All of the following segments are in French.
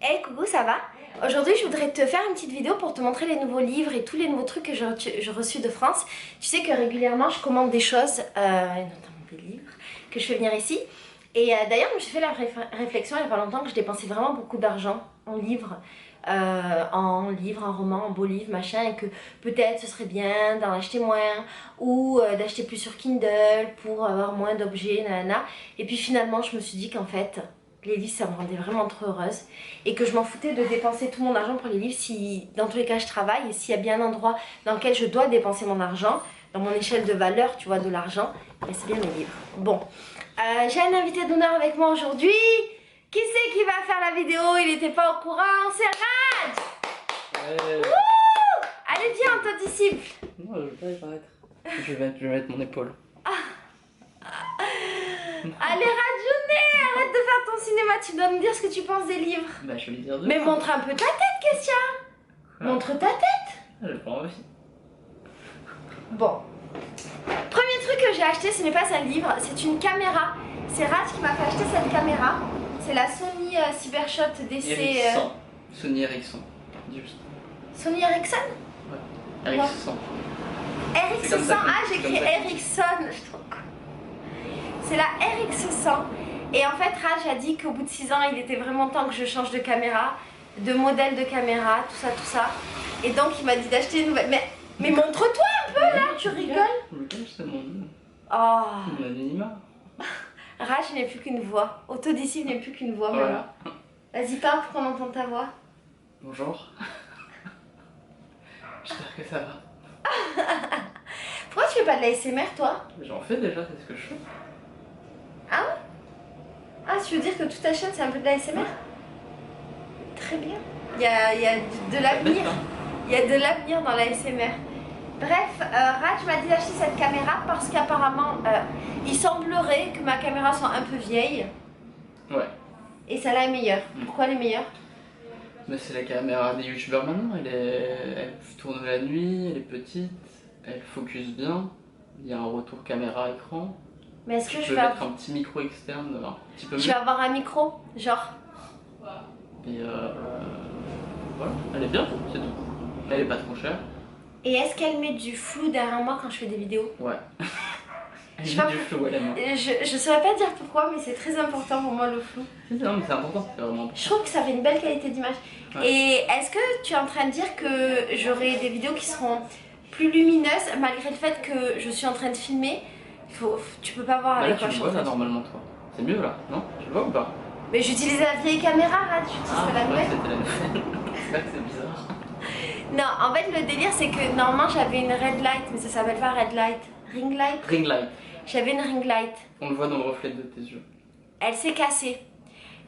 Hey coucou, ça va? Aujourd'hui je voudrais te faire une petite vidéo pour te montrer les nouveaux livres et tous les nouveaux trucs que j'ai reçus de France. Tu sais que régulièrement je commande des choses, notamment des livres, que je fais venir ici. Et d'ailleurs je me suis fait la réflexion il n'y a pas longtemps que je dépensais vraiment beaucoup d'argent en livres. En romans, en beaux livres, machin, et que peut-être ce serait bien d'en acheter moins ou d'acheter plus sur Kindle pour avoir moins d'objets, nanana. Et puis finalement je me suis dit qu'en fait les livres ça me rendait vraiment trop heureuse et que je m'en foutais de dépenser tout mon argent pour les livres si dans tous les cas je travaille et s'il y a bien un endroit dans lequel je dois dépenser mon argent, dans mon échelle de valeur tu vois de l'argent, c'est bien les livres. Bon, j'ai un invité d'honneur avec moi aujourd'hui. Qui c'est qui va faire la vidéo? Il n'était pas au courant, c'est Raj. Allez viens, ton disciple. Non, je vais pas y paraître. Je vais mettre mon épaule. Allez Radjouné, arrête de faire ton cinéma, tu dois me dire ce que tu penses des livres. Bah je vais lui dire de. Mais montre un peu ta tête, Kestia. Montre ta tête. J'ai pas envie. Bon. Premier truc que j'ai acheté, ce n'est pas un livre, c'est une caméra. C'est Raj qui m'a fait acheter cette caméra. C'est la Sony Cybershot DC. Ericsson. Sony Ericsson. Juste. Sony Ericsson? Ouais. Ericsson. Ericsson. Ah, j'ai écrit Ericsson. Je trouve cool. C'est la RX100. Et en fait, Raj a dit qu'au bout de 6 ans, il était vraiment temps que je change de caméra, de modèle de caméra, tout ça, tout ça. Et donc, il m'a dit d'acheter une nouvelle. Mais montre-toi un peu là, tu rigoles. C'est mon anonymat. Raj n'est plus qu'une voix. Autodisciple n'est plus qu'une voix maintenant. Vas-y, parle pour qu'on entende ta voix. Bonjour. J'espère que ça va. Pourquoi tu fais pas de la SMR toi? J'en fais déjà, c'est ce que je fais. Ah ouais? Ah, tu veux dire que toute ta chaîne c'est un peu de la SMR? Très bien. Il y a de l'avenir. Il y a de l'avenir dans la SMR. Bref, Raj m'a dit d'acheter cette caméra parce qu'apparemment il semblerait que ma caméra soit un peu vieille. Ouais. Et celle-là est meilleure. Pourquoi elle est meilleure? Mais c'est la caméra des youtubeurs maintenant, elle tourne la nuit, elle est petite, elle focus bien, il y a un retour caméra écran. Mais est-ce que je peux mettre un petit micro externe, un petit peu mieux. Je vais avoir un micro, genre. Et voilà, elle est bien, c'est tout. Elle est pas trop chère. Et est-ce qu'elle met du flou derrière moi quand je fais des vidéos? Ouais. Elle met du flou à la main. Je saurais pas dire pourquoi, mais c'est très important pour moi le flou. Non, mais c'est important, c'est vraiment important. Je trouve que ça fait une belle qualité d'image. Ouais. Et est-ce que tu es en train de dire que j'aurai des vidéos qui seront plus lumineuses malgré le fait que je suis en train de filmer? Tu peux pas voir avec quoi je suis en train de filmer. Tu le vois là normalement toi. C'est mieux là, non? Tu le vois ou pas? Mais j'utilise la vieille caméra là, tu utilises pas la nouvelle. C'était la nouvelle. C'est vrai que c'est bizarre. Non, en fait le délire c'est que normalement j'avais une red light, mais ça s'appelle pas red light. Ring light? Ring light. J'avais une ring light. On le voit dans le reflet de tes yeux. Elle s'est cassée.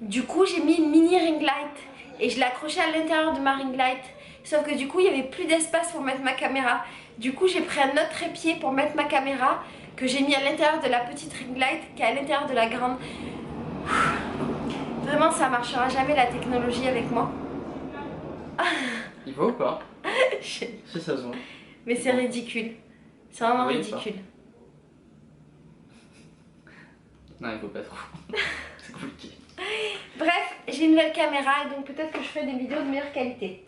Du coup j'ai mis une mini ring light et je l'ai accrochée à l'intérieur de ma ring light. Sauf que du coup il n'y avait plus d'espace pour mettre ma caméra. Du coup j'ai pris un autre trépied pour mettre ma caméra que j'ai mis à l'intérieur de la petite ring light qui est à l'intérieur de la grande. Vraiment ça marchera jamais la technologie avec moi. Il va ou pas? Si ça se voit. Mais c'est ridicule. C'est vraiment ridicule. Non, il faut pas trop. C'est compliqué. Bref, j'ai une nouvelle caméra donc peut-être que je ferai des vidéos de meilleure qualité.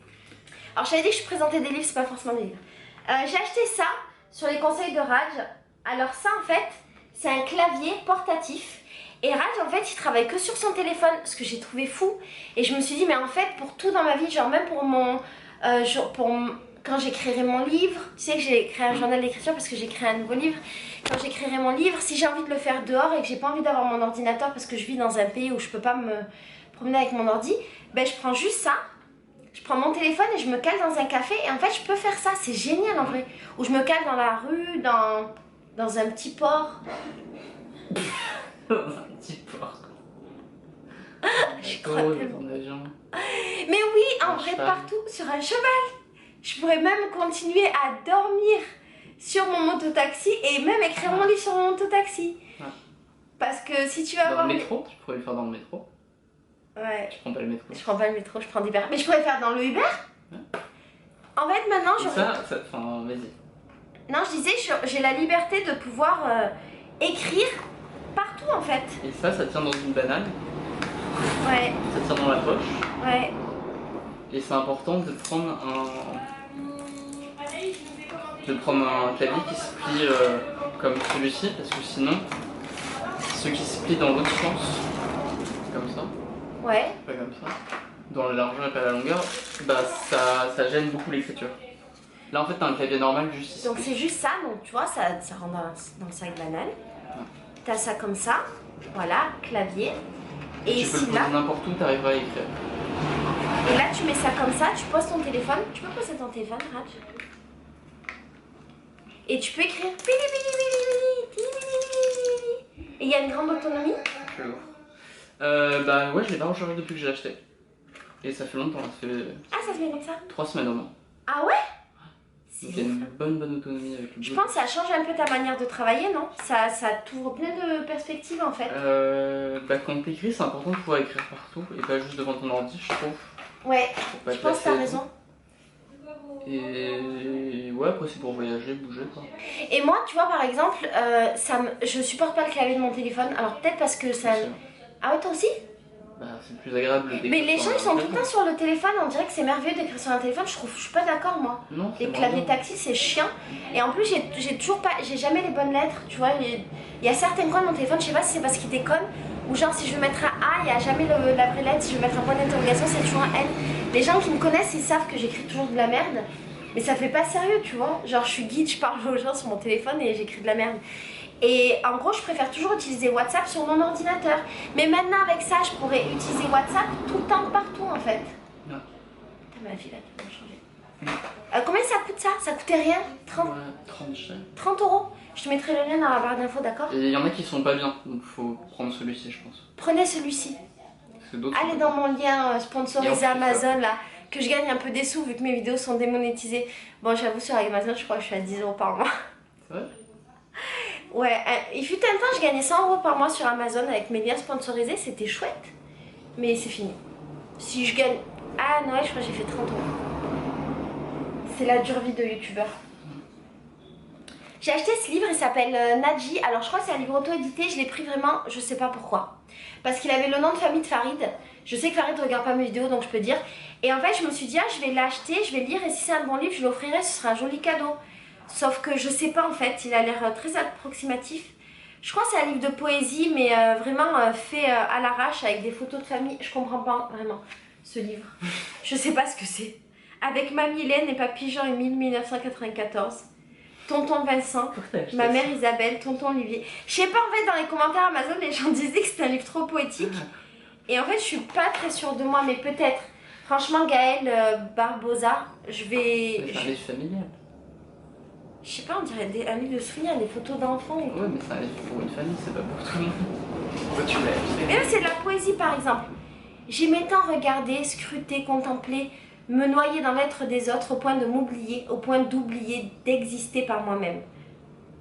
Alors je t'avais dit que je présentais des livres, c'est pas forcément des livres. J'ai acheté ça sur les conseils de Raj. Alors ça en fait, c'est un clavier portatif. Et Raj en fait il travaille que sur son téléphone, ce que j'ai trouvé fou. Et je me suis dit mais en fait pour tout dans ma vie, genre même pour mon... quand j'écrirai mon livre, tu sais que j'ai créé un journal d'écriture parce que j'ai créé un nouveau livre. Quand j'écrirai mon livre, si j'ai envie de le faire dehors et que j'ai pas envie d'avoir mon ordinateur parce que je vis dans un pays où je peux pas me promener avec mon ordi, ben je prends juste ça, je prends mon téléphone et je me cale dans un café et en fait je peux faire ça, c'est génial en vrai. Ou je me cale dans la rue, dans un petit port. Dans un petit port. Je crois tellement. Mais oui, en vrai partout, sur un cheval. Je pourrais même continuer à dormir sur mon mototaxi et même écrire mon livre sur mon mototaxi. Ouais. Parce que si tu vas voir... Dans le métro, tu pourrais le faire dans le métro. Ouais. Tu prends pas le métro. Je prends pas le métro, je prends des Uber. Mais je pourrais faire dans le Uber. Ouais. En fait maintenant je... Enfin, vas-y. Non, je disais, j'ai la liberté de pouvoir écrire partout en fait. Et ça tient dans une banane. Ouais. Ça tient dans la poche. Ouais. Et c'est important de prendre un clavier qui se plie comme celui-ci, parce que sinon, ceux qui se plient dans l'autre sens, comme ça, Ouais. pas comme ça, dans la largeur et pas la longueur, bah ça gêne beaucoup l'écriture. Là en fait t'as un clavier normal juste ici. Donc c'est juste ça, donc tu vois, ça rentre dans le sac banane. T'as ça comme ça, voilà, clavier. Et tu peux le ici poser là, n'importe où, t'arriveras à écrire. et là tu mets ça comme ça, tu poses ton téléphone. Tu peux poser ton téléphone, Raj. Et tu peux écrire. Et il y a une grande autonomie. Je vais voir. Bah ouais, je l'ai pas rechargé depuis que j'ai acheté. Et ça fait longtemps, ça fait Ah, ça se met comme ça. 3 semaines au moins. Ah ouais? Il y a une bonne autonomie avec le Je Bluetooth. pense que ça change un peu ta manière de travailler, non? Ça t'ouvre plein de perspectives en fait. Bah quand t'écris, c'est important de pouvoir écrire partout et pas juste devant ton ordi, je trouve. Ouais, Pour pas je te pense que t'as lasser. raison. Et ouais, après c'est pour voyager, bouger quoi. Et moi, tu vois, par exemple, je supporte pas le clavier de mon téléphone. Alors peut-être parce que ça... C'est- Ah ouais, toi aussi? Bah c'est plus agréable d'écrire. Mais les sur gens, un ils sont tout le clavier. temps sur le téléphone. On dirait que c'est merveilleux d'écrire sur un téléphone. Je suis pas d'accord, moi. Non, c'est Les moins claviers bien. tactiles, c'est chiant. Et en plus, j'ai jamais les bonnes lettres. Tu vois, il y a certains coins de mon téléphone, je sais pas si c'est parce qu'il déconne. Ou genre, si je veux mettre un A, il n'y a jamais la vraie lettre. Si je veux mettre un point d'interrogation, c'est toujours un N. Les gens qui me connaissent, ils savent que j'écris toujours de la merde. Mais ça fait pas sérieux, tu vois. Genre, je suis guide, je parle aux gens sur mon téléphone et j'écris de la merde. Et en gros, je préfère toujours utiliser WhatsApp sur mon ordinateur. Mais maintenant, avec ça, je pourrais utiliser WhatsApp tout le temps, partout en fait. Ouais. Putain, ma vie là, qui va changer. Combien ça coûte ça? Ça coûtait rien? 30, Ouais, 30 cher. 30 €. Je te mettrai le lien dans la barre d'infos, d'accord? Et il y en a qui sont pas bien, donc faut prendre celui-ci, je pense. Prenez celui-ci. Parce que d'autres. Allez sont dans pas mon lien Et sponsorisé on fait ça. Amazon là, que je gagne un peu des sous vu que mes vidéos sont démonétisées. Bon, j'avoue, sur Amazon, je crois que je suis à 10 € par mois. bien. Ouais. Ouais, il fut un temps, je gagnais 100 € par mois sur Amazon avec mes liens sponsorisés, c'était chouette. Mais c'est fini. Si je gagne. Ah non, je crois que j'ai fait 30 €. C'est la dure vie de youtubeur. J'ai acheté ce livre, il s'appelle Nadji. Alors je crois que c'est un livre auto-édité, je l'ai pris vraiment, je sais pas pourquoi. Parce qu'il avait le nom de famille de Farid. Je sais que Farid regarde pas mes vidéos donc je peux dire. Et en fait je me suis dit, ah, je vais l'acheter, je vais le lire et si c'est un bon livre, je l'offrirai, ce sera un joli cadeau. Sauf que je sais pas en fait, il a l'air très approximatif. Je crois que c'est un livre de poésie mais vraiment fait à l'arrache avec des photos de famille. Je comprends pas vraiment ce livre. Je sais pas ce que c'est. Avec Mamie Hélène et Papy Jean-Émile 1994. Tonton Vincent, ma mère Isabelle, tonton Olivier. Je sais pas en fait dans les commentaires Amazon les gens disaient que c'était un livre trop poétique. Et en fait je suis pas très sûre de moi mais peut-être. Franchement Gaël Barbosa, je vais... Mais c'est un livre familial. Je sais pas, on dirait un livre de souvenirs, des photos d'enfants. Ouais, mais c'est un livre pour une famille, c'est pas pour tout le monde. Pourquoi tu l'as acheté? Mais là c'est de la poésie par exemple. J'aimais tant regarder, scruter, contempler, me noyer dans l'être des autres au point de m'oublier, au point d'oublier d'exister par moi-même.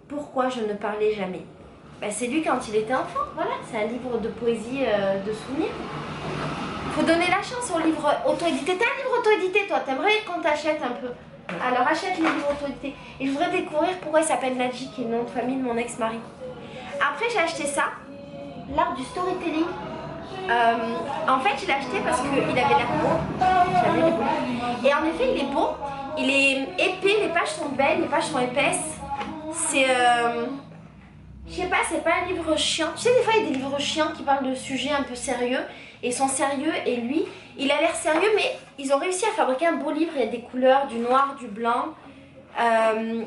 Pourquoi je ne parlais jamais? Ben, c'est lui quand il était enfant, voilà, c'est un livre de poésie de souvenirs. Faut donner la chance aux livres auto-édités. T'as un livre auto-édité toi, t'aimerais qu'on t'achète un peu? Alors achète les livres auto-édités. Et je voudrais découvrir pourquoi il s'appelle Nadji, qui est le nom de famille de mon ex-mari. Après j'ai acheté ça, l'art du storytelling. En fait je l'ai acheté parce qu'il avait l'air beau. J'avais les beaux. Et en effet il est beau, il est épais, les pages sont belles, les pages sont épaisses. C'est je sais pas, c'est pas un livre chiant. Tu sais des fois il y a des livres chiants qui parlent de sujets un peu sérieux et sont sérieux et lui il a l'air sérieux mais ils ont réussi à fabriquer un beau livre. Il y a des couleurs, du noir, du blanc. Tu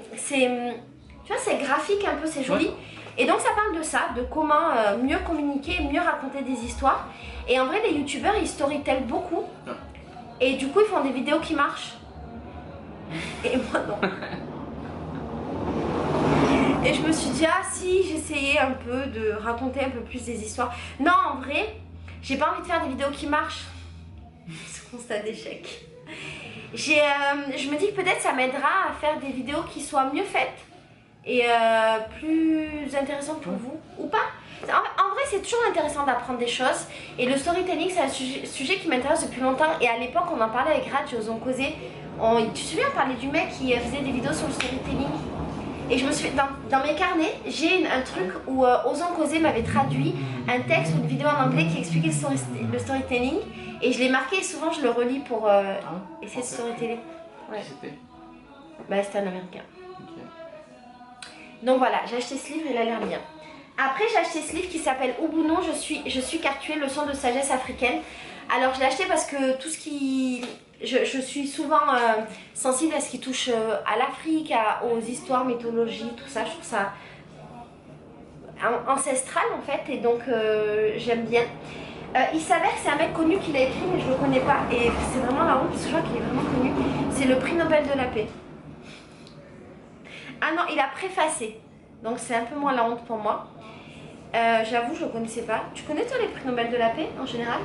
vois c'est graphique un peu, c'est joli. Ouais. Et donc ça parle de ça, de comment mieux communiquer, mieux raconter des histoires. Et en vrai les youtubeurs ils storytellent beaucoup. Ouais. Et du coup ils font des vidéos qui marchent. Et moi non. Et je me suis dit ah si j'essayais un peu de raconter un peu plus des histoires. Non en vrai j'ai pas envie de faire des vidéos qui marchent. Ce constat d'échec. Je me dis que peut-être ça m'aidera à faire des vidéos qui soient mieux faites. Et plus intéressantes pour vous. Ou pas. En vrai c'est toujours intéressant d'apprendre des choses. Et le storytelling c'est un sujet qui m'intéresse depuis longtemps. Et à l'époque on en parlait avec Raj, ils ont causé. Tu te souviens, on parlait du mec qui faisait des vidéos sur le storytelling. Et je me suis dans mes carnets, j'ai un truc où Osons Causer m'avait traduit un texte ou une vidéo en anglais qui expliquait le storytelling. Et je l'ai marqué et souvent je le relis pour essayer de storyteller. Ouais. C'était Bah c'était un américain. ok. Donc voilà, j'ai acheté ce livre, il a l'air bien. Après j'ai acheté ce livre qui s'appelle Ubuntu, je suis Cartué, leçon de sagesse africaine. Alors je l'ai acheté parce que tout ce qui... Je suis souvent sensible à ce qui touche à l'Afrique, aux histoires, mythologies, tout ça. Je trouve ça ancestral en fait et donc j'aime bien. Il s'avère que c'est un mec connu qui l'a écrit mais je le connais pas et c'est vraiment la honte parce que je crois qu'il est vraiment connu. C'est le prix Nobel de la paix. Ah non, il a préfacé. Donc c'est un peu moins la honte pour moi. J'avoue, je le connaissais pas. Tu connais toi les prix Nobel de la paix en général?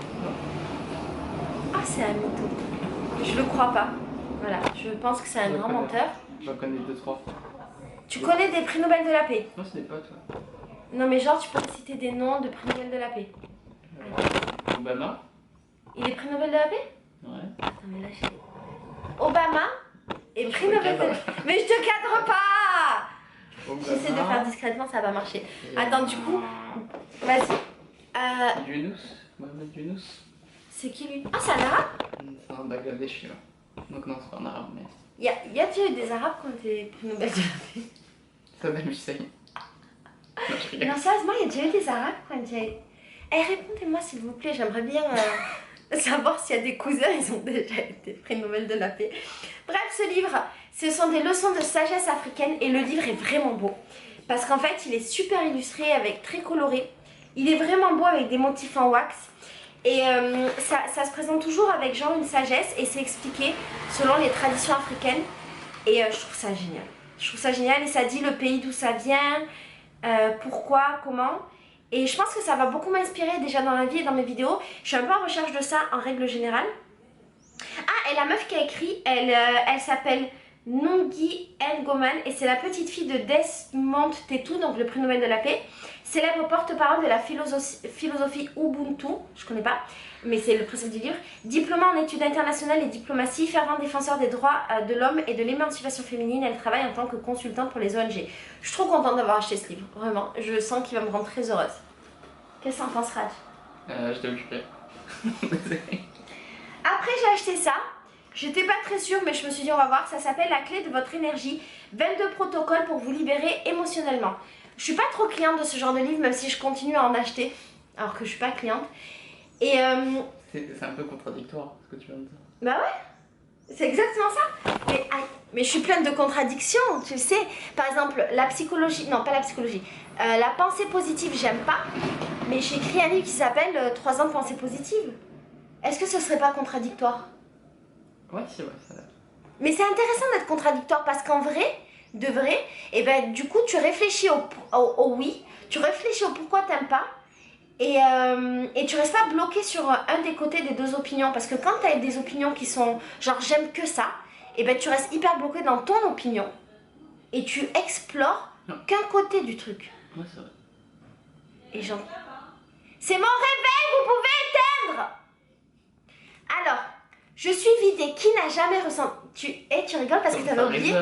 Ah, c'est un mytho. Je le crois pas. Voilà, je pense que c'est un grand menteur. J'en connais 2-3. Tu connais des prix Nobel de la paix? Non, ce n'est pas toi. Non mais genre tu peux me citer des noms de prix Nobel de la paix. Obama. Il est prix Nobel de la paix? Ouais. Attends mais là j'ai... Obama et prix Nobel de la paix. Mais je te cadre pas! J'essaie de faire discrètement, ça va marcher. Attends du coup, vas-y. Younous. Mohamed Younous. C'est qui lui? Ah c'est un arabe? C'est un Bangladeshi là. Donc non, c'est pas un arabe mais... Y a déjà eu des arabes qui ont été prix Nobel de la paix? Saddam Hussein. Non, je rigole. Non sérieusement, il y a déjà eu des arabes qui ont été... Eh répondez-moi s'il vous plaît, j'aimerais bien savoir s'il y a des cousins, ils ont déjà été prix Nobel de la paix. Bref, ce livre, ce sont des leçons de sagesse africaine et le livre est vraiment beau. Parce qu'en fait, il est super illustré, avec très coloré. Il est vraiment beau avec des motifs en wax. Et ça se présente toujours avec genre une sagesse et c'est expliqué selon les traditions africaines. Et je trouve ça génial. Je trouve ça génial et ça dit le pays d'où ça vient, pourquoi, comment. Et je pense que ça va beaucoup m'inspirer déjà dans la vie et dans mes vidéos. Je suis un peu en recherche de ça en règle générale. Ah, et la meuf qui a écrit, elle s'appelle Nungi Ngoman et c'est la petite fille de Desmond Tutu, donc le prix Nobel de la paix. Célèbre porte-parole de la philosophie Ubuntu, je connais pas, mais c'est le principe du livre. Diplômée en études internationales et diplomatie, fervent défenseur des droits de l'homme et de l'émancipation féminine, elle travaille en tant que consultante pour les ONG. Je suis trop contente d'avoir acheté ce livre, vraiment. Je sens qu'il va me rendre très heureuse. Qu'est-ce que t'en penses, Raj? Je t'ai occupé. Après, j'ai acheté ça. J'étais pas très sûre, mais je me suis dit, on va voir. Ça s'appelle La clé de votre énergie. 22 protocoles pour vous libérer émotionnellement. Je suis pas trop cliente de ce genre de livre, même si je continue à en acheter, alors que je suis pas cliente. Et c'est un peu contradictoire ce que tu viens de dire. bah ouais, c'est exactement ça. Mais je suis pleine de contradictions, tu le sais. Par exemple, la psychologie, non pas la psychologie, la pensée positive, j'aime pas. Mais j'ai écrit un livre qui s'appelle 3 ans de pensée positive. Est-ce que ce serait pas contradictoire? Ouais, c'est vrai, ça va. Mais c'est intéressant d'être contradictoire parce qu'en vrai, de vrai, et ben du coup tu réfléchis au oui, tu réfléchis au pourquoi t'aimes pas et tu restes pas bloqué sur un des côtés des deux opinions parce que quand t'as des opinions qui sont genre j'aime que ça, et ben tu restes hyper bloqué dans ton opinion et tu explores qu'un côté du truc. Ouais, c'est vrai. Et genre, c'est mon réveil, vous pouvez éteindre. Alors, je suis vidée, qui n'a jamais ressenti... tu rigoles parce que t'avais oublié.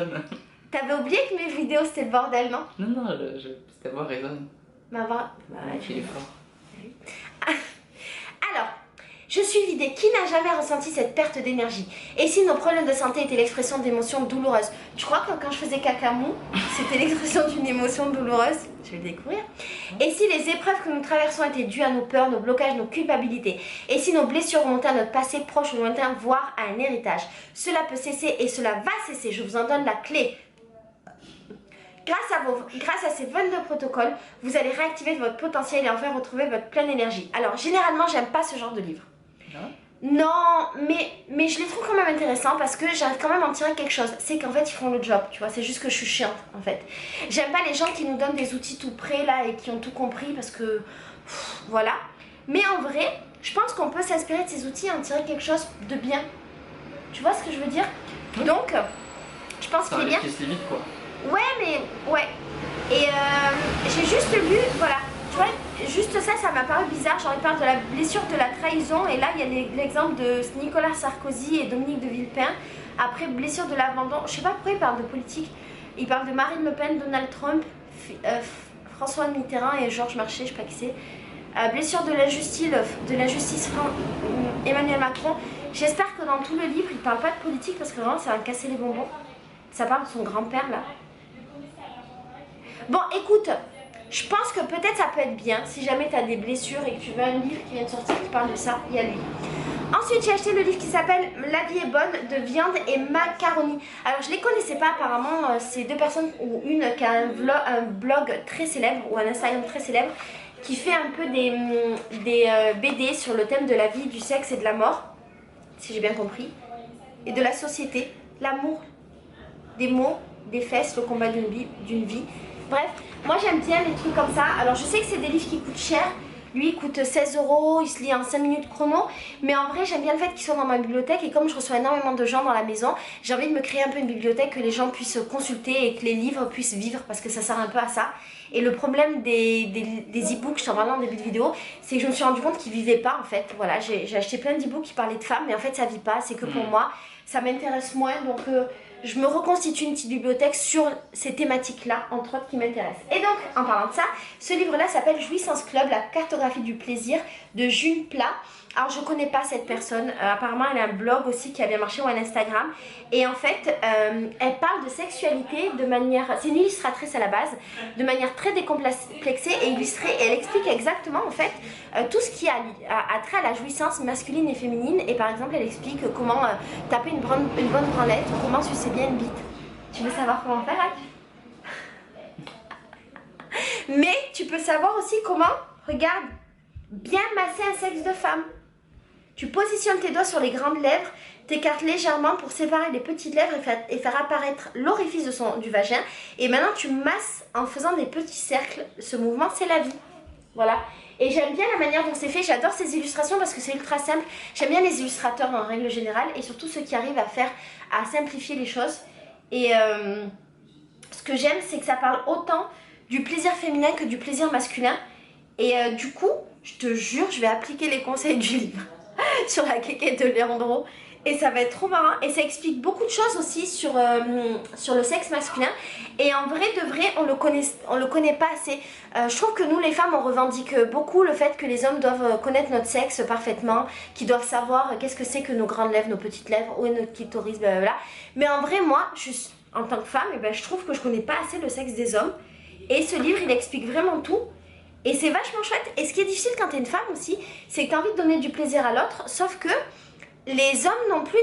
T'avais oublié que mes vidéos c'était le bordel, non? Non, ta voix résonne. Ma voix... Ouais, il est fort. Alors, je suis vidée, qui n'a jamais ressenti cette perte d'énergie? Et si nos problèmes de santé étaient l'expression d'émotions douloureuses? Tu crois que quand je faisais caca mou, c'était l'expression d'une émotion douloureuse? Je vais le découvrir. Et si les épreuves que nous traversons étaient dues à nos peurs, nos blocages, nos culpabilités? Et si nos blessures remontaient à notre passé proche ou lointain, voire à un héritage? Cela peut cesser et cela va cesser, je vous en donne la clé. Grâce à ces 22 protocoles, vous allez réactiver votre potentiel et enfin retrouver votre pleine énergie. Alors, généralement, j'aime pas ce genre de livre. Non, mais je les trouve quand même intéressants parce que j'arrive quand même à en tirer quelque chose. C'est qu'en fait, ils font le job, tu vois. C'est juste que je suis chiante, en fait. J'aime pas les gens qui nous donnent des outils tout prêts, là, et qui ont tout compris parce que... voilà. Mais en vrai, je pense qu'on peut s'inspirer de ces outils et en tirer quelque chose de bien. Tu vois ce que je veux dire? Donc, je pense qu'il est bien. C'est vite, quoi. Ouais, mais... ouais. Et j'ai juste lu, voilà. Tu vois, juste ça m'a paru bizarre. Genre, il parle de la blessure de la trahison. Et là, il y a l'exemple de Nicolas Sarkozy et Dominique de Villepin. Après, blessure de l'abandon. Je sais pas pourquoi il parle de politique. Il parle de Marine Le Pen, Donald Trump, François Mitterrand et Georges Marchais, je sais pas qui c'est. Blessure de la justice Emmanuel Macron. J'espère que dans tout le livre, il parle pas de politique parce que vraiment, ça va me casser les bonbons. Ça parle de son grand-père là. Bon, écoute, je pense que peut-être ça peut être bien si jamais tu as des blessures et que tu veux un livre qui vient de sortir qui parle de ça, il y a lui. Ensuite, j'ai acheté le livre qui s'appelle La vie est bonne de viande et macaroni. Alors, je les connaissais pas apparemment, c'est deux personnes ou une qui a un blog très célèbre ou un Instagram très célèbre qui fait un peu des BD sur le thème de la vie, du sexe et de la mort, si j'ai bien compris, et de la société, l'amour, des mots, des fesses, le combat d'une vie. Bref, moi j'aime bien les trucs comme ça. Alors je sais que c'est des livres qui coûtent cher. Lui il coûte 16 €, il se lit en 5 minutes chrono. Mais en vrai j'aime bien le fait qu'ils soient dans ma bibliothèque. Et comme je reçois énormément de gens dans la maison, j'ai envie de me créer un peu une bibliothèque que les gens puissent consulter et que les livres puissent vivre. Parce que ça sert un peu à ça. Et le problème des e-books, je t'en parlais en début de vidéo, c'est que je me suis rendu compte qu'ils vivaient pas en fait. Voilà, j'ai acheté plein d'e-books qui parlaient de femmes, mais en fait ça vit pas, c'est que pour moi, ça m'intéresse moins. Donc je me reconstitue une petite bibliothèque sur ces thématiques-là, entre autres qui m'intéressent. Et donc, en parlant de ça, ce livre-là s'appelle Jouissance Club, la cartographie du plaisir de June Plat. Alors, je connais pas cette personne. Apparemment, elle a un blog aussi qui a bien marché ou un Instagram. Et en fait, elle parle de sexualité de manière... C'est une illustratrice à la base, de manière très décomplexée et illustrée. Et elle explique exactement, en fait, tout ce qui a trait à la jouissance masculine et féminine. Et par exemple, elle explique comment taper une bonne branlette ou comment sucer bien une bite. Tu veux savoir comment faire, Hack? Mais tu peux savoir aussi comment, regarde, bien masser un sexe de femme. Tu positionnes tes doigts sur les grandes lèvres, t'écartes légèrement pour séparer les petites lèvres et faire apparaître l'orifice du vagin. Et maintenant tu masses en faisant des petits cercles. Ce mouvement, c'est la vie. Voilà. Et j'aime bien la manière dont c'est fait. J'adore ces illustrations parce que c'est ultra simple. J'aime bien les illustrateurs en règle générale et surtout ceux qui arrivent à simplifier les choses. Et ce que j'aime, c'est que ça parle autant du plaisir féminin que du plaisir masculin. Et du coup, je te jure, je vais appliquer les conseils du livre sur la quéquette de Leandro. Et ça va être trop marrant. Et ça explique beaucoup de choses aussi sur le sexe masculin. Et en vrai de vrai, on le connaît pas assez. Je trouve que nous les femmes, on revendique beaucoup le fait que les hommes doivent connaître notre sexe parfaitement, qu'ils doivent savoir qu'est-ce que c'est que nos grandes lèvres, nos petites lèvres, où est notre clitoris, blablabla. Mais en vrai, moi, en tant que femme, je trouve que je connais pas assez le sexe des hommes. Et ce livre, il explique vraiment tout. Et c'est vachement chouette. Et ce qui est difficile quand t'es une femme aussi, c'est que t'as envie de donner du plaisir à l'autre, sauf que les hommes non plus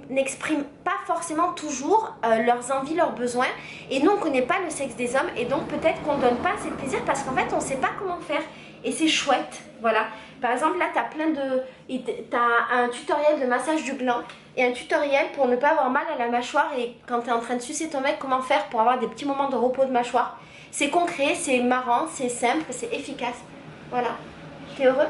n'expriment pas forcément toujours leurs envies, leurs besoins. Et nous, on connaît pas le sexe des hommes. Et donc, peut-être qu'on donne pas assez de plaisir parce qu'en fait, on sait pas comment faire. Et c'est chouette. Voilà. Par exemple, là, t'as un tutoriel de massage du gland et un tutoriel pour ne pas avoir mal à la mâchoire. Et quand t'es en train de sucer ton mec, comment faire pour avoir des petits moments de repos de mâchoire. C'est concret, c'est marrant, c'est simple, c'est efficace. Voilà. T'es heureux?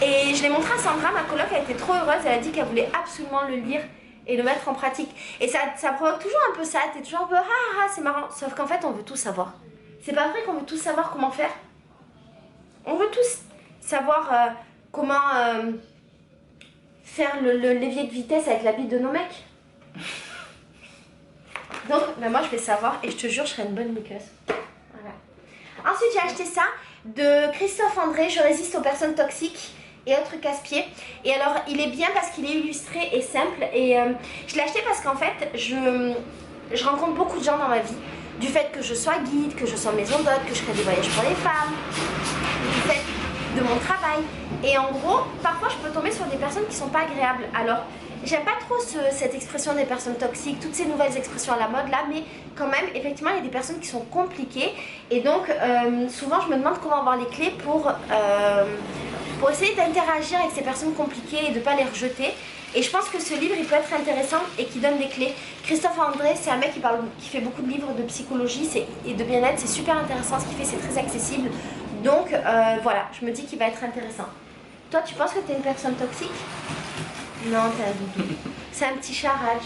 Et je l'ai montré à Sandra, ma coloc, elle était trop heureuse. Elle a dit qu'elle voulait absolument le lire et le mettre en pratique. Et ça provoque toujours un peu ça. T'es toujours un peu c'est marrant. Sauf qu'en fait, on veut tout savoir. C'est pas vrai qu'on veut tous savoir comment faire. On veut tous savoir comment faire le levier de vitesse avec la bite de nos mecs. Donc, moi je vais savoir et je te jure, je serai une bonne niqueuse. Voilà. Ensuite, j'ai acheté ça de Christophe André, Je résiste aux personnes toxiques et autres casse-pieds. Et alors, il est bien parce qu'il est illustré et simple. Et je l'ai acheté parce qu'en fait, je rencontre beaucoup de gens dans ma vie. Du fait que je sois guide, que je sois maison d'hôte, que je crée des voyages pour les femmes, du fait de mon travail. Et en gros, parfois je peux tomber sur des personnes qui sont pas agréables. Alors, j'aime pas trop cette expression des personnes toxiques, toutes ces nouvelles expressions à la mode là, mais quand même, effectivement, il y a des personnes qui sont compliquées. Et donc, souvent, je me demande comment avoir les clés pour essayer d'interagir avec ces personnes compliquées et de ne pas les rejeter. Et je pense que ce livre, il peut être intéressant et qui donne des clés. Christophe André, c'est un mec qui fait beaucoup de livres de psychologie et de bien-être. C'est super intéressant ce qu'il fait, c'est très accessible. Donc, voilà, je me dis qu'il va être intéressant. Toi, tu penses que tu es une personne toxique ? Non, t'es un doudou. C'est un petit chat rage.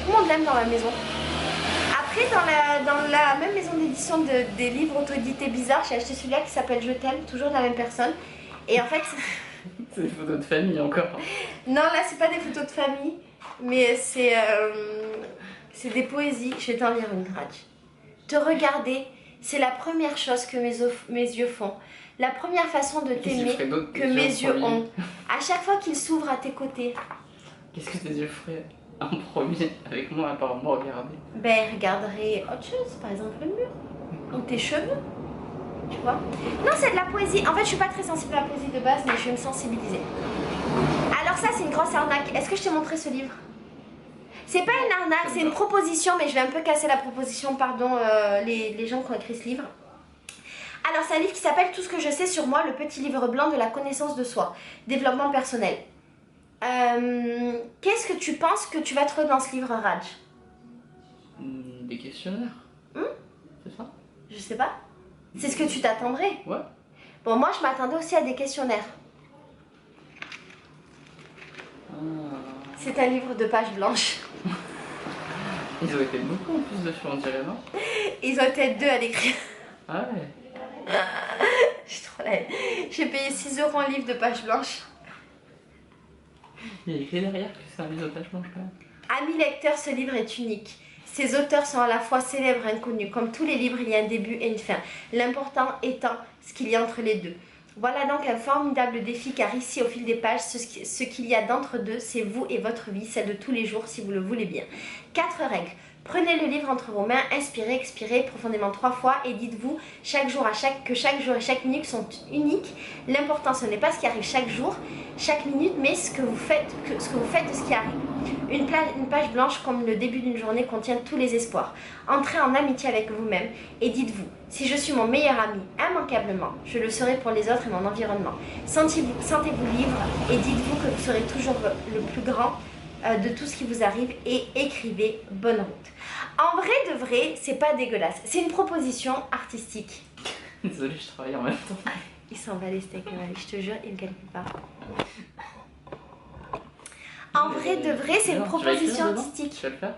Tout le monde l'aime dans la maison. Après, dans la même maison d'édition des livres auto-édités bizarres, j'ai acheté celui-là qui s'appelle Je t'aime, toujours de la même personne. Et en fait... C'est des photos de famille encore. Non, là, c'est pas des photos de famille, mais c'est C'est des poésies, je vais t'en lire une, Raj. Te regarder, c'est la première chose que mes yeux font. La première façon de t'aimer que mes yeux ont. À chaque fois qu'ils s'ouvrent à tes côtés. Qu'est-ce que tes yeux feraient en premier avec moi à part me regarder? Ben, regarderai autre chose, par exemple le mur. Ou tes cheveux. Tu vois? Non, c'est de la poésie. En fait, je suis pas très sensible à la poésie de base, mais je vais me sensibiliser. Alors ça, c'est une grosse arnaque. Est-ce que je t'ai montré ce livre? C'est pas une arnaque, c'est une proposition, mais je vais un peu casser la proposition, pardon, les gens qui ont écrit ce livre. Alors, c'est un livre qui s'appelle Tout ce que je sais sur moi, le petit livre blanc de la connaissance de soi, développement personnel. Qu'est-ce que tu penses que tu vas trouver dans ce livre, Raj? Des questionnaires. C'est ça? Je sais pas. C'est ce que tu t'attendrais? Ouais. Bon, moi, je m'attendais aussi à des questionnaires. C'est un livre de pages blanches. Ils ont été beaucoup en plus dessus, on dirait, non? Ils ont été 2 à l'écrire. Ah ouais. J'ai trop la haine. J'ai payé 6 € un livre de pages blanches. Il y a écrit derrière que c'est un livre de pages blanches quand même. Amis lecteurs, ce livre est unique. Ces auteurs sont à la fois célèbres et inconnus. Comme tous les livres, il y a un début et une fin. L'important étant ce qu'il y a entre les deux. Voilà donc un formidable défi car ici au fil des pages, ce qu'il y a d'entre deux, c'est vous et votre vie, celle de tous les jours si vous le voulez bien. 4 règles. Prenez le livre entre vos mains, inspirez, expirez profondément 3 fois et dites-vous que chaque jour et chaque minute sont uniques. L'important ce n'est pas ce qui arrive chaque jour, chaque minute, mais ce que vous faites de ce qui arrive. Une page blanche comme le début d'une journée contient tous les espoirs. Entrez en amitié avec vous-même et dites-vous, si je suis mon meilleur ami, immanquablement, je le serai pour les autres et mon environnement. Sentez-vous libre et dites-vous que vous serez toujours le plus grand de tout ce qui vous arrive et écrivez bonne route. En vrai de vrai, c'est pas dégueulasse. C'est une proposition artistique. Désolée, je travaille en même temps. Il s'en va les steaks, je te jure, il ne calcule pas. En vrai de vrai, c'est une proposition artistique. Tu vas le faire?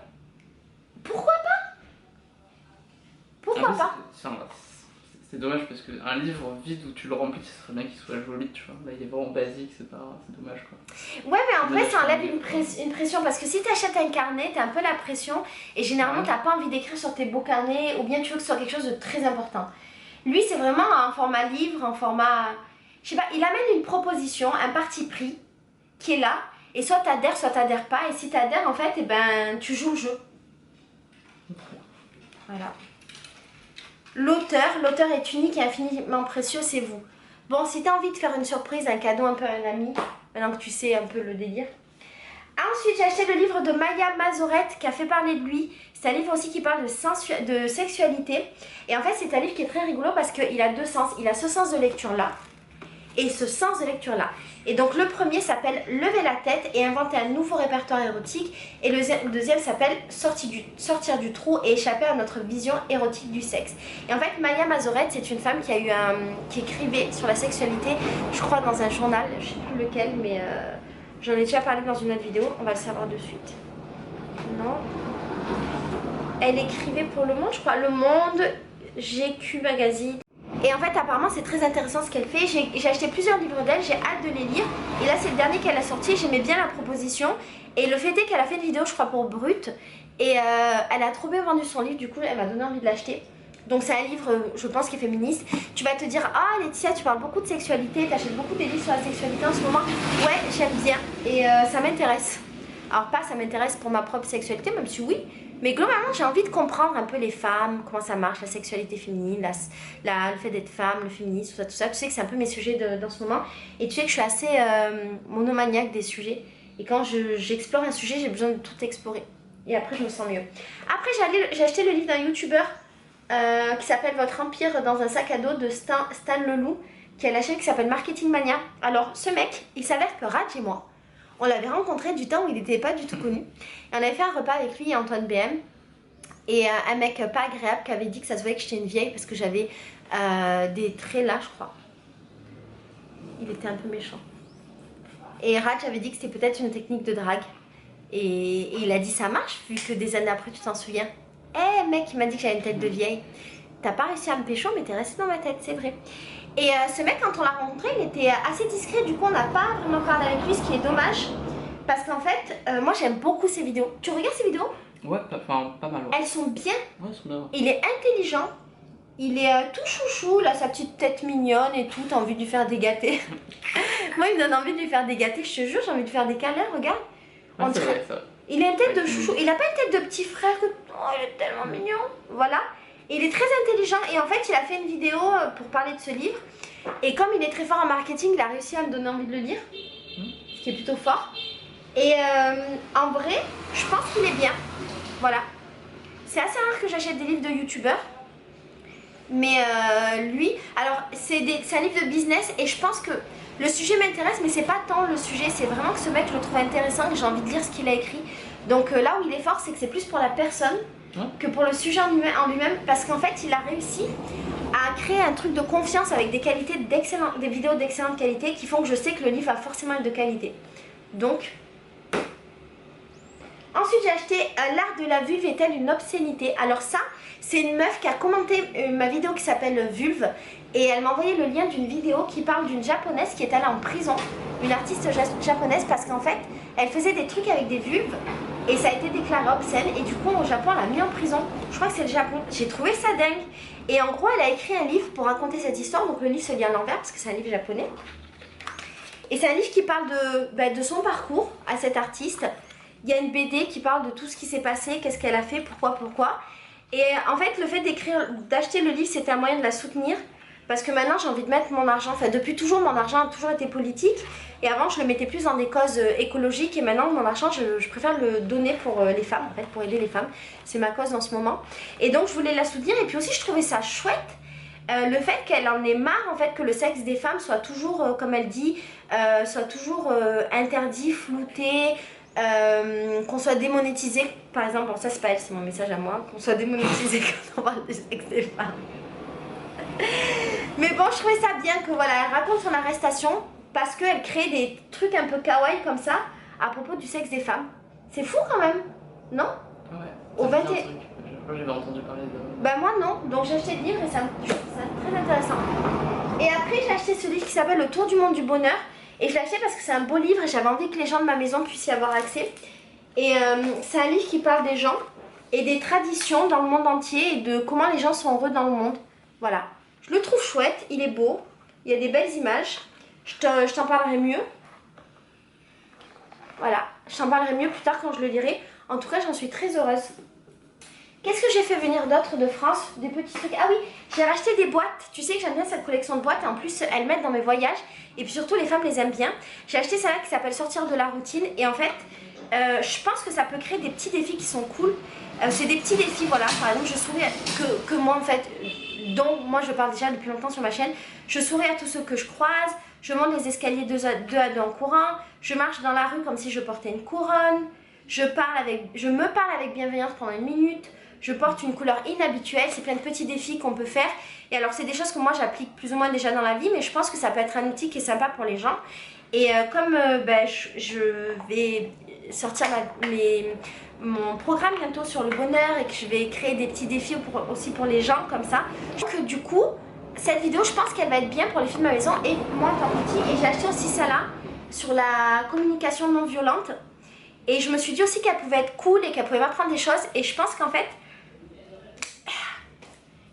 Pourquoi pas? Pourquoi pas? C'est dommage parce qu'un livre vide où tu le remplis, ce serait bien qu'il soit joli, tu vois. Là, il est vraiment basique, c'est dommage quoi. Ouais, mais en vrai, ça enlève une pression parce que si tu achètes un carnet, t'as un peu la pression et généralement, t'as pas envie d'écrire sur tes beaux carnets ou bien tu veux que ce soit quelque chose de très important. Lui, c'est vraiment un format livre, un format. Je sais pas, il amène une proposition, un parti pris qui est là et soit t'adhères pas. Et si t'adhères, en fait, eh ben, tu joues le jeu. Voilà. L'auteur est unique et infiniment précieux, c'est vous. Bon, si tu as envie de faire une surprise, un cadeau un peu à un ami, maintenant que tu sais un peu le délire. Ensuite, j'ai acheté le livre de Maya Mazorette qui a fait parler de lui. C'est un livre aussi qui parle de sexualité. Et en fait, c'est un livre qui est très rigolo parce qu'il a 2 sens. Il a ce sens de lecture-là et ce sens de lecture-là. Et donc le premier s'appelle Lever la tête et inventer un nouveau répertoire érotique. Et le deuxième s'appelle Sortir du trou et échapper à notre vision érotique du sexe. Et en fait, Maya Mazorette, c'est une femme qui écrivait sur la sexualité, je crois dans un journal, je sais plus lequel, mais j'en ai déjà parlé dans une autre vidéo, on va le savoir de suite. Non. Elle écrivait pour Le Monde, je crois. Le Monde, GQ Magazine. Et en fait, apparemment, c'est très intéressant ce qu'elle fait. J'ai acheté plusieurs livres d'elle, j'ai hâte de les lire. Et là, c'est le dernier qu'elle a sorti, j'aimais bien la proposition. Et le fait est qu'elle a fait une vidéo, je crois, pour Brut. Et elle a trop bien vendu son livre, du coup, elle m'a donné envie de l'acheter. Donc c'est un livre, je pense, qui est féministe. Tu vas te dire, ah Laetitia, tu parles beaucoup de sexualité, tu achètes beaucoup des livres sur la sexualité en ce moment. Ouais, j'aime bien. Et ça m'intéresse. Alors pas ça m'intéresse pour ma propre sexualité, même si oui. Mais globalement, j'ai envie de comprendre un peu les femmes, comment ça marche, la sexualité féminine, le fait d'être femme, le féminisme, tout ça. Tu sais que c'est un peu mes sujets dans ce moment. Et tu sais que je suis assez monomaniaque des sujets. Et quand j'explore un sujet, j'ai besoin de tout explorer. Et après, je me sens mieux. Après, j'ai acheté le livre d'un youtubeur qui s'appelle Votre Empire dans un sac à dos de Stan Leloup, qui a la chaîne qui s'appelle Marketing Mania. Alors, ce mec, il s'avère que Raj et moi, on l'avait rencontré du temps où il n'était pas du tout connu. Et on avait fait un repas avec lui et Antoine BM. Et un mec pas agréable qui avait dit que ça se voyait que j'étais une vieille parce que j'avais des traits là, je crois. Il était un peu méchant. Et Raj avait dit que c'était peut-être une technique de drague. Et il a dit ça marche vu que des années après tu t'en souviens. Eh mec, il m'a dit que j'avais une tête de vieille. T'as pas réussi à me pécho mais t'es resté dans ma tête, c'est vrai. Et ce mec, quand on l'a rencontré, il était assez discret, du coup on n'a pas vraiment parlé avec lui, ce qui est dommage. Parce qu'en fait, moi j'aime beaucoup ses vidéos. Tu regardes ses vidéos? Ouais, pas mal. Ouais. Elles sont bien. Ouais, elles sont bien. Il est intelligent. Il est tout chouchou, là, sa petite tête mignonne et tout. T'as envie de lui faire des gâtés. Moi, il me donne envie de lui faire des gâtés. Je te jure, j'ai envie de faire des câlins. Regarde. Ouais, On c'est dirait- vrai, ça. Il a une tête de chouchou. Il a pas une tête de petit frère. Oh, il est tellement mignon. Voilà. Et il est très intelligent. Et en fait, il a fait une vidéo pour parler de ce livre. Et comme il est très fort en marketing, il a réussi à me donner envie de le lire. Ce qui est plutôt fort. Et en vrai, je pense qu'il est bien. Voilà. C'est assez rare que j'achète des livres de youtubeurs. Mais lui, alors c'est un livre de business et je pense que le sujet m'intéresse, mais c'est pas tant le sujet, c'est vraiment que ce mec, je le trouve intéressant et j'ai envie de lire ce qu'il a écrit. Donc là où il est fort, c'est que c'est plus pour la personne que pour le sujet en lui-même, parce qu'en fait, il a réussi à créer un truc de confiance avec des vidéos d'excellente qualité qui font que je sais que le livre va forcément être de qualité. Donc, ensuite j'ai acheté L'art de la vulve est-elle une obscénité? Alors ça, c'est une meuf qui a commenté ma vidéo qui s'appelle Vulve et elle m'a envoyé le lien d'une vidéo qui parle d'une japonaise qui est allée en prison, une artiste japonaise, parce qu'en fait elle faisait des trucs avec des vulves et ça a été déclaré obscène et du coup au Japon elle l'a mis en prison. Je crois que c'est le Japon. J'ai trouvé ça dingue. Et en gros elle a écrit un livre pour raconter cette histoire, donc le livre se lit à l'envers parce que c'est un livre japonais. Et c'est un livre qui parle de son parcours à cette artiste. Il y a une BD qui parle de tout ce qui s'est passé, qu'est-ce qu'elle a fait, pourquoi. Et en fait, le fait d'acheter le livre, c'était un moyen de la soutenir. Parce que maintenant, j'ai envie de mettre mon argent. Enfin, depuis toujours, mon argent a toujours été politique. Et avant, je le mettais plus dans des causes écologiques. Et maintenant, mon argent, je préfère le donner pour les femmes, en fait, pour aider les femmes. C'est ma cause en ce moment. Et donc, je voulais la soutenir. Et puis aussi, je trouvais ça chouette. Le fait qu'elle en ait marre, en fait, que le sexe des femmes soit toujours, comme elle dit, soit toujours interdit, flouté. Qu'on soit démonétisé, par exemple, bon ça c'est pas elle, c'est mon message à moi, qu'on soit démonétisé quand on parle du sexe des femmes. Mais bon, je trouvais ça bien que voilà, elle raconte son arrestation parce qu'elle crée des trucs un peu kawaii comme ça à propos du sexe des femmes. C'est fou quand même, non? Ouais. Au 21... J'avais entendu parler de... Bah moi non, donc j'ai acheté le livre et je trouve ça très intéressant. Et après j'ai acheté ce livre qui s'appelle Le Tour du monde du bonheur. Et je l'ai acheté parce que c'est un beau livre et j'avais envie que les gens de ma maison puissent y avoir accès. Et c'est un livre qui parle des gens et des traditions dans le monde entier et de comment les gens sont heureux dans le monde. Voilà. Je le trouve chouette, il est beau, il y a des belles images. Je t'en parlerai mieux. Voilà, je t'en parlerai mieux plus tard quand je le lirai. En tout cas, j'en suis très heureuse. Qu'est-ce que j'ai fait venir d'autre de France? Des petits trucs. Ah oui, j'ai racheté des boîtes. Tu sais que j'aime bien cette collection de boîtes et en plus elles m'aident dans mes voyages. Et puis surtout les femmes les aiment bien. J'ai acheté celle-là qui s'appelle Sortir de la routine. Et en fait, je pense que ça peut créer des petits défis qui sont cool. C'est des petits défis, voilà. Par exemple, je souris que moi en fait, dont moi je parle déjà depuis longtemps sur ma chaîne. Je souris à tous ceux que je croise. Je monte les escaliers 2 à 2 en courant. Je marche dans la rue comme si je portais une couronne. Je me parle avec bienveillance pendant 1 minute. Je porte une couleur inhabituelle, c'est plein de petits défis qu'on peut faire. Et alors c'est des choses que moi j'applique plus ou moins déjà dans la vie, mais je pense que ça peut être un outil qui est sympa pour les gens. Et comme je vais sortir mon programme bientôt sur le bonheur et que je vais créer des petits défis aussi pour les gens comme ça. Donc du coup, cette vidéo je pense qu'elle va être bien pour les filles de ma maison et moi en tant qu'outil. Et j'ai acheté aussi ça là sur la communication non violente. Et je me suis dit aussi qu'elle pouvait être cool et qu'elle pouvait m'apprendre des choses. Et je pense qu'en fait,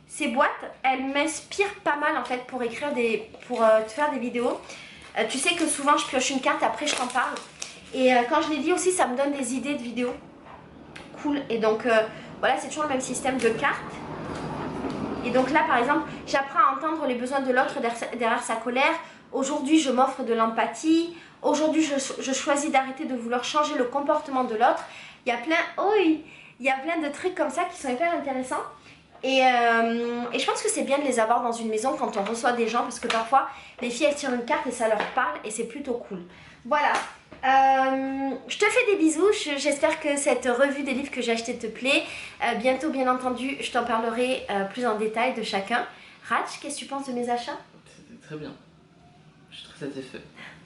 ces boîtes, elles m'inspirent pas mal en fait pour te faire des vidéos. Tu sais que souvent je pioche une carte, après je t'en parle. Et quand je les lis aussi, ça me donne des idées de vidéos cool. Et donc voilà, c'est toujours le même système de cartes. Et donc là par exemple, j'apprends à entendre les besoins de l'autre derrière sa colère. Aujourd'hui, je m'offre de l'empathie. Aujourd'hui, je choisis d'arrêter de vouloir changer le comportement de l'autre. Il y a plein de trucs comme ça qui sont hyper intéressants. Et je pense que c'est bien de les avoir dans une maison quand on reçoit des gens, parce que parfois les filles elles tirent une carte et ça leur parle et c'est plutôt cool. Voilà, je te fais des bisous, j'espère que cette revue des livres que j'ai acheté te plaît. Bientôt bien entendu je t'en parlerai plus en détail de chacun. Rach, qu'est-ce que tu penses de mes achats? C'était très bien, je suis très satisfait.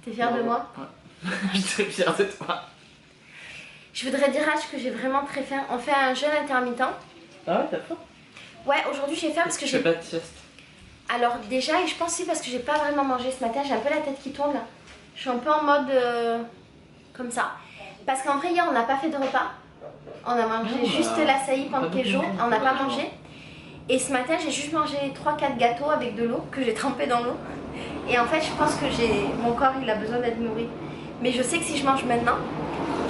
T'es fière de moi? Ouais, je suis très fière de toi. Je voudrais dire Rach que j'ai vraiment très faim, on fait un jeûne intermittent. Ah ouais, t'as faim? Ouais, aujourd'hui j'ai faim parce que j'ai pas de sieste. Alors déjà, et je pense aussi parce que j'ai pas vraiment mangé ce matin, j'ai un peu la tête qui tourne là. Je suis un peu en mode comme ça. Parce qu'en vrai hier on n'a pas fait de repas. On a mangé Non, juste bah, l'açaï pas pancake beaucoup jaune, mangé, on n'a pas ouais, mangé. Et ce matin, j'ai juste mangé 3-4 gâteaux avec de l'eau que j'ai trempé dans l'eau. Et en fait, je pense que mon corps, il a besoin d'être nourri. Mais je sais que si je mange maintenant,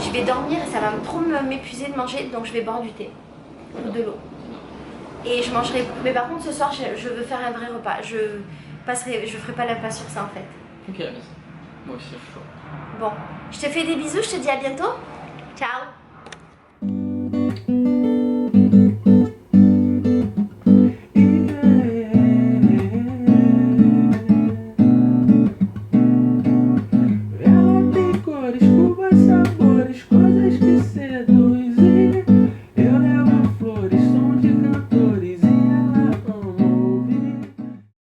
je vais dormir et ça va trop m'épuiser de manger, donc je vais boire du thé ou de l'eau. Et je mangerai. Mais par contre, ce soir, je veux faire un vrai repas. Je ferai pas l'impasse sur ça en fait. Ok, vas-y. Moi aussi, je suis chaud. Bon, je te fais des bisous, je te dis à bientôt. Ciao.